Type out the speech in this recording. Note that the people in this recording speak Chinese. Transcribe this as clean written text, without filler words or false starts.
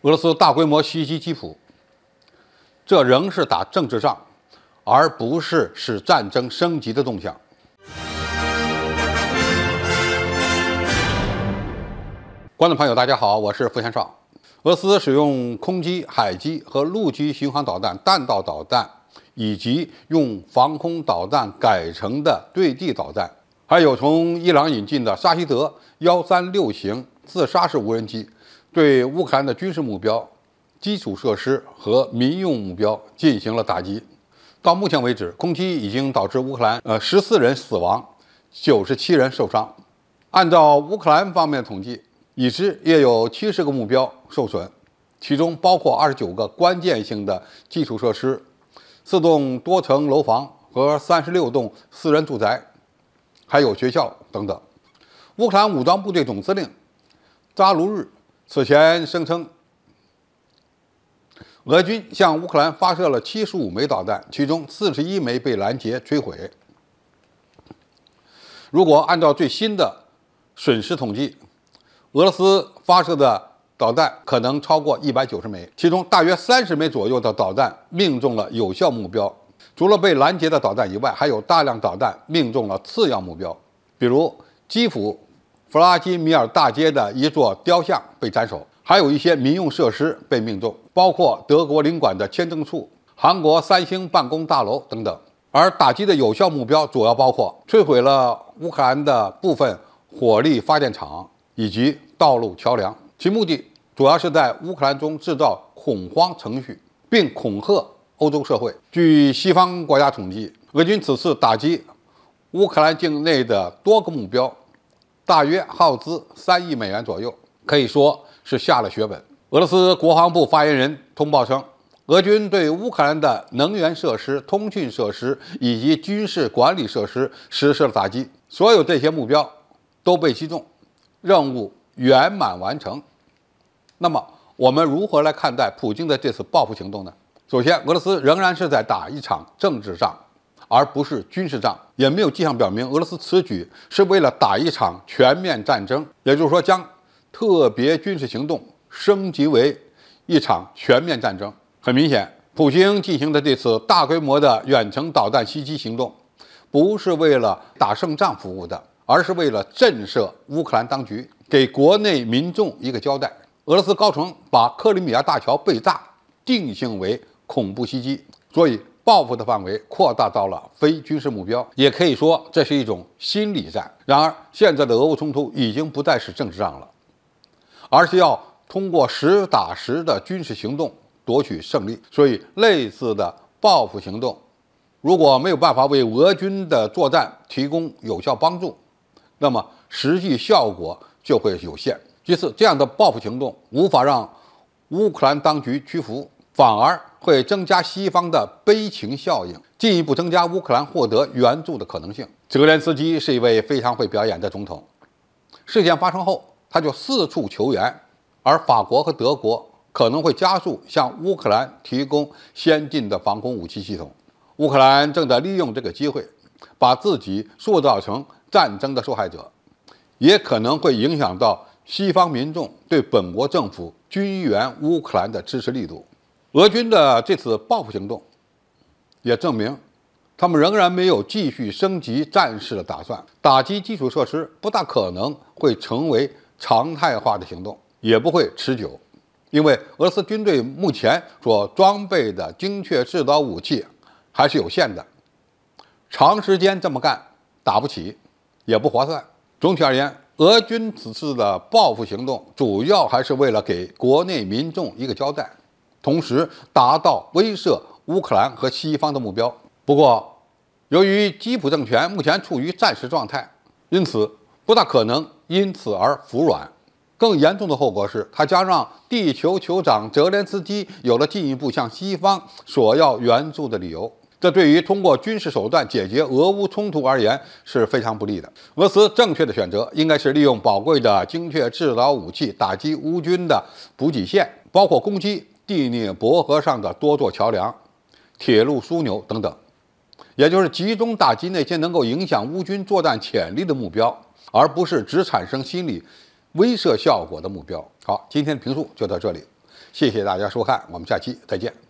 俄罗斯大规模袭击基辅，这仍是打政治仗，而不是使战争升级的动向。观众朋友，大家好，我是付先少。俄罗斯使用空基、海基和陆基巡航导弹、弹道导弹，以及用防空导弹改成的对地导弹，还有从伊朗引进的沙希德136型自杀式无人机，对乌克兰的军事目标、基础设施和民用目标进行了打击。到目前为止，空击已经导致乌克兰14人死亡，97人受伤。按照乌克兰方面的统计，已知约有70个目标受损，其中包括29个关键性的基础设施、4栋多层楼房和36栋私人住宅，还有学校等等。乌克兰武装部队总司令扎卢日此前声称，俄军向乌克兰发射了75枚导弹，其中41枚被拦截摧毁。如果按照最新的损失统计，俄罗斯发射的导弹可能超过190枚，其中大约30枚左右的导弹命中了有效目标。除了被拦截的导弹以外，还有大量导弹命中了次要目标，比如基辅弗拉基米尔大街的一座雕像被斩首，还有一些民用设施被命中，包括德国领馆的签证处、韩国三星办公大楼等等。而打击的有效目标主要包括摧毁了乌克兰的部分火力发电厂以及道路桥梁，其目的主要是在乌克兰中制造恐慌程序，并恐吓欧洲社会。据西方国家统计，俄军此次打击乌克兰境内的多个目标，大约耗资3亿美元左右，可以说是下了血本。俄罗斯国防部发言人通报称，俄军对乌克兰的能源设施、通讯设施以及军事管理设施实施了打击，所有这些目标都被击中，任务圆满完成。那么我们如何来看待普京的这次报复行动呢？首先，俄罗斯仍然是在打一场政治仗，而不是军事仗，也没有迹象表明俄罗斯此举是为了打一场全面战争，也就是说将特别军事行动升级为一场全面战争。很明显，普京进行的这次大规模的远程导弹袭击行动，不是为了打胜仗服务的，而是为了震慑乌克兰当局，给国内民众一个交代。俄罗斯高层把克里米亚大桥被炸定性为恐怖袭击，所以报复的范围扩大到了非军事目标，也可以说这是一种心理战。然而，现在的俄乌冲突已经不再是政治仗了，而是要通过实打实的军事行动夺取胜利。所以，类似的报复行动如果没有办法为俄军的作战提供有效帮助，那么实际效果就会有限。其次，这样的报复行动无法让乌克兰当局屈服，反而会增加西方的悲情效应，进一步增加乌克兰获得援助的可能性。泽连斯基是一位非常会表演的总统，事件发生后他就四处求援，而法国和德国可能会加速向乌克兰提供先进的防空武器系统。乌克兰正在利用这个机会，把自己塑造成战争的受害者，也可能会影响到西方民众对本国政府军援乌克兰的支持力度。俄军的这次报复行动也证明，他们仍然没有继续升级战事的打算。打击基础设施不大可能会成为常态化的行动，也不会持久，因为俄罗斯军队目前所装备的精确制导武器还是有限的，长时间这么干打不起，也不划算。总体而言，俄军此次的报复行动主要还是为了给国内民众一个交代，同时达到威慑乌克兰和西方的目标。不过，由于基辅政权目前处于战时状态，因此不大可能因此而服软。更严重的后果是，它将让地球酋长泽连斯基有了进一步向西方索要援助的理由。这对于通过军事手段解决俄乌冲突而言是非常不利的。俄罗斯正确的选择应该是利用宝贵的精确制导武器打击乌军的补给线，包括攻击第聂伯河上的多座桥梁、铁路枢纽等等，也就是集中打击那些能够影响乌军作战潜力的目标，而不是只产生心理威慑效果的目标。好，今天的评述就到这里。谢谢大家收看，我们下期再见。